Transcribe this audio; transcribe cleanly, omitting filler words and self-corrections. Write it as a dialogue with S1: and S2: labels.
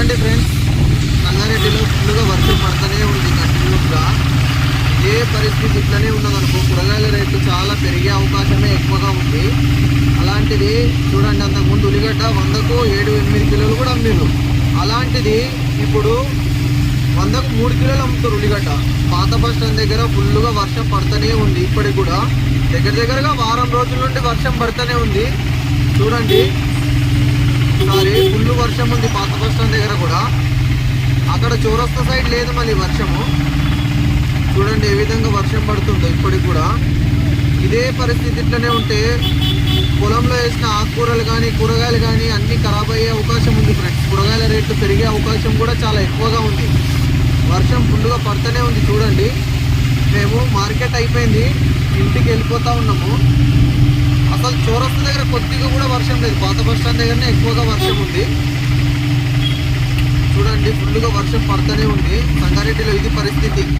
S1: చూడండి ఫ్రెండ్స్, సంగారెడ్డిలో ఫుల్గా వర్షం పడుతూనే ఉంది కంటిన్యూస్గా. ఇదే పరిస్థితి ఇట్లనే ఉన్నదనుకో కూరగాయల రేట్లు చాలా పెరిగే అవకాశమే ఎక్కువగా ఉంది. అలాంటిది చూడండి, అంతకుముందు ఉల్లిగడ్డ 100కు 7-8 కిలోలు కూడా అమ్మిరు. అలాంటిది ఇప్పుడు 100కు 3 కిలోలు అమ్ముతారు ఉల్లిగడ్డ. పాత బస్ స్టాండ్ దగ్గర ఫుల్గా వర్షం పడుతూనే ఉంది. ఇప్పటికి కూడా దగ్గరగా వారం రోజుల నుండి వర్షం పడుతూనే ఉంది. చూడండి, సారీ ఫుల్ వర్షం ఉంది పాత బస్ స్టాండ్ దగ్గర కూడా. అక్కడ చౌరస్తా సైడ్ లేదు మళ్ళీ వర్షము. చూడండి ఏ విధంగా వర్షం పడుతుందో ఇప్పటికి కూడా. ఇదే పరిస్థితి ఇట్లనే ఉంటే పొలంలో వేసిన ఆకుకూరలు కానీ కూరగాయలు కానీ అన్నీ ఖరాబ్ అయ్యే అవకాశం ఉంది ఫ్రెండ్స్. కూరగాయల రేట్లు పెరిగే అవకాశం కూడా చాలా ఎక్కువగా ఉంది. వర్షం ఫుల్గా పడుతూనే ఉంది. చూడండి, మేము మార్కెట్ అయిపోయింది, ఇంటికి వెళ్ళిపోతూ ఉన్నాము. అసలు చౌరస్తా దగ్గర కొద్దిగా కూడా వర్షం లేదు. పాత బస్ స్టాండ్ దగ్గరనే ఎక్కువగా వర్షం ఉంది. చూడండి ఫుల్గా వర్షం పడుతూనే ఉంది. సంగారెడ్డిలో ఇది పరిస్థితి.